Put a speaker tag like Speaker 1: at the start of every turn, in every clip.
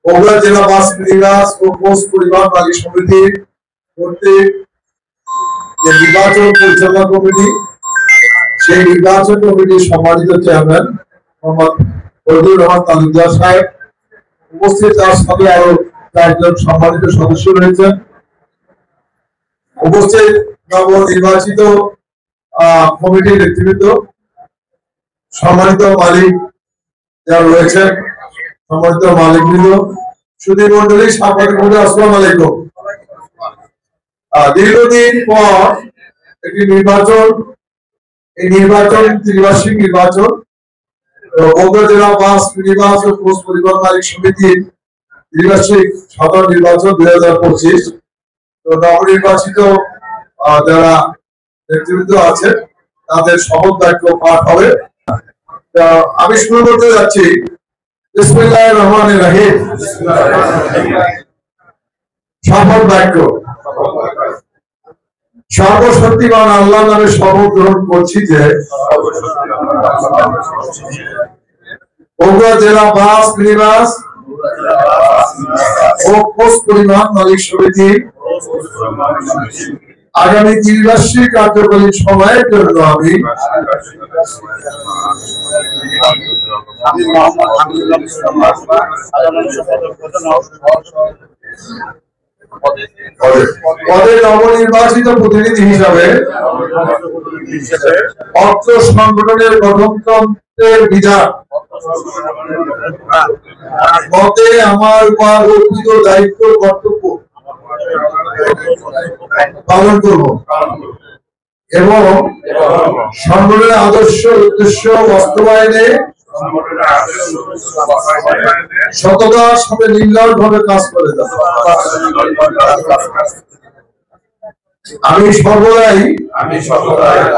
Speaker 1: বগুড়া জেলা bus minibus ও post পরিবহন মালিক সমিতি কর্তৃক যে নির্বাচন পরিচালনা কমিটি, সেই নির্বাচন কমিটির সম্মানিত চেয়ারম্যান মোহাম্মদ ফজলুর রহমান তালুকদার সাহেব উপস্থিত, তার সাথে আরো 4 জন সম্মানিত সদস্য রয়েছেন। উপস্থিত নবনির্বাচিত কমিটির নেতৃবৃন্দ, সম্মানিত মালিক যারা রয়েছেন, সম্মানিত মালিকবৃন্দ, সুধী মন্ডলী, সাংবাদিক মন্ডলী, আসসালামু আলাইকুম। দীর্ঘদিন পর একটি নির্বাচন, এই নির্বাচন ত্রিবার্ষিক নির্বাচন, বগুড়া জেলা বাস মিনিবাস ও পোস্ট পরিবহন মালিক সমিতির ত্রিবার্ষিক সাধারণ নির্বাচন 2025। তো নবনির্বাচিত যারা নেতৃবৃন্দ আছেন তাদের শপথ বাক্য পাঠ হবে। আমি শুরু করতে যাচ্ছি। বিসমিল্লাহির রহমানির রহিম। শপথ বাক্য। সর্বশক্তিমান আল্লাহর নামে শপথ গ্রহণ করছি যে বগুড়া জেলা বাস মিনিবাস ও পোস্ট পরিবহন মালিক সমিতি আগামী ত্রিবার্ষিক কার্যকালীন সময়ের জন্য আমি পদে নবনির্বাচিত প্রতিনিধি হিসাবে অর্থ সংগঠনের গঠনতন্ত্রের বিধান মতে আমার উপর অর্পিত দায়িত্ব কর্তব্য পালন করব এবং সংগঠনের আদর্শ উদ্দেশ্য বাস্তবায়নে সততার সাথে নির্লজ্জভাবে কাজ করে যাব। আমি সর্বদাই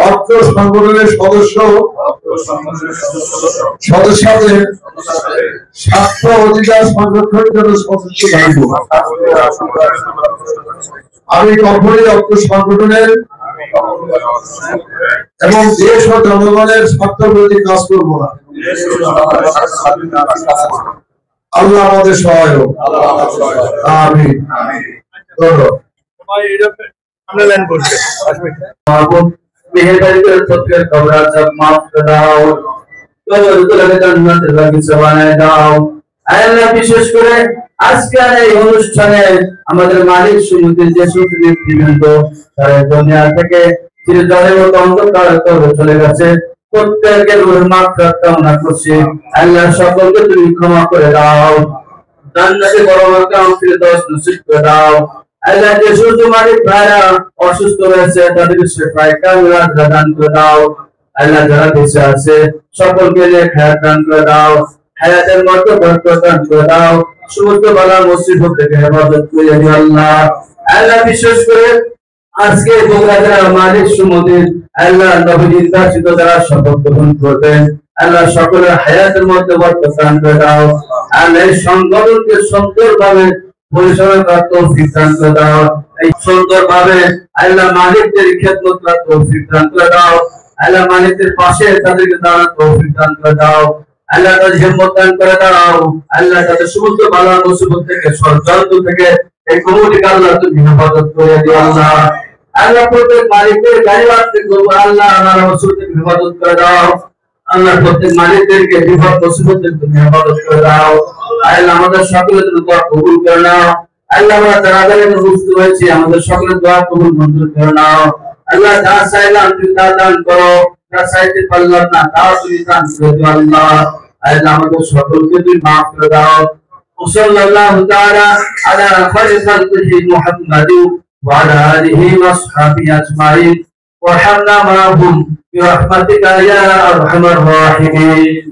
Speaker 1: অর্থ সংগঠনের সদস্যদের স্বার্থ অধিকার সংরক্ষণের জন্য সচেষ্ট থাকব। আমি কখনোই অর্থ সংগঠনের এবং দেশ ও জনগণের স্বার্থের প্রতি কাজ করব না। আল্লাহ আমাদের সহায় হোক। আমিন।
Speaker 2: मेहरबानी कर सबके कबरा सब माफ कर दाओ, तो लगे जन्नत लगी सवाने दाओ। আল্লাহ বিশেষ করে আজকের এই অনুষ্ঠানে আমাদের মালিক সমিতির যে সকল নেতৃবৃন্দ তারা দুনিয়া থেকে চিরতরের মতো অন্ধকার করে চলে গেছে, প্রত্যেকের রূহের মাগফিরাত কামনা করছি। আল্লাহ সকলকে তুমি ক্ষমা করে দাও, জান্নাতে বড় মাকাম ফিরদৌস নসিব করে দাও। আল্লাহ যে সূর্য মালিক ভাইরা অসুস্থ হয়েছে তাদেরকে শিফায়ে কামিলাত দান করে দাও। আল্লাহ যারা বেঁচে আছে সকলকে নেক হায়াত দান করে দাও, হায়াতের মধ্যে বরকত দান করে দাও, সমস্ত বালা মুসিবত থেকে হেফাজত করে দিও আল্লাহ। আল্লাহ বিশেষ করে আজকে বগুড়া জেলার মালিক সমিতির আল্লাহ নবনির্বাচিত যারা শপথ গ্রহণ করবেন, আল্লাহ সকলের হায়াতের মধ্যে বরকত দান করে দাও। আল্লাহ এই সংগঠনকে সুন্দরভাবে পরিচালনা করার তৌফিক দান করে দাও। এই সুন্দরভাবে আল্লাহ মালিকদের খেদমত করার তৌফিক দান করে দাও। আল্লাহ মালিকদের পাশে তাদেরকে দাঁড়ানোর তৌফিক দান করে দাও। আল্লাহ তাদের হিম্মত দান করে দাও। আল্লাহ তাদের সমস্ত বালা মুসিবত থেকে ষড়যন্ত্র থেকে এই কমিটিকে আল্লাহ তুমি হেফাজত করে দিও আল্লাহ। আল্লাহ প্রত্যেক মালিকদের গাড়ি বাড়তে করবো আল্লাহ আমার মুসিবত থেকে হেফাজত করে দাও। আল্লাহ প্রত্যেক মালিকদেরকে বিপদ মুসিবত থেকে তুমি হেফাজত করে দাও। আল্লাহ আমাদের সকলের দোয়া কবুল করে নাও। আল্লাহ আমরা তাড়াতাড়ি উপস্থিত হয়েছি, আমাদের সকলের দোয়া কবুল মঞ্জুর করে নাও। আল্লাহ যা চাইলাম তুমি তা দান করো, যা চাইতে পারলাম না তা তুমি দান করে দিও আল্লাহ। আল্লাহ আমাদের সকলকে তুমি মাফ করে দাও। সাল্লাল্লাহু তাআলা আলা খায়রি খালকিহি মুহাম্মাদিন ওয়া আলা আলিহি ওয়া সাহবিহি আজমাইন ওয়া হামনা মা'হুম বিরহমাতিকা ইয়া আরহামার রাহিমিন।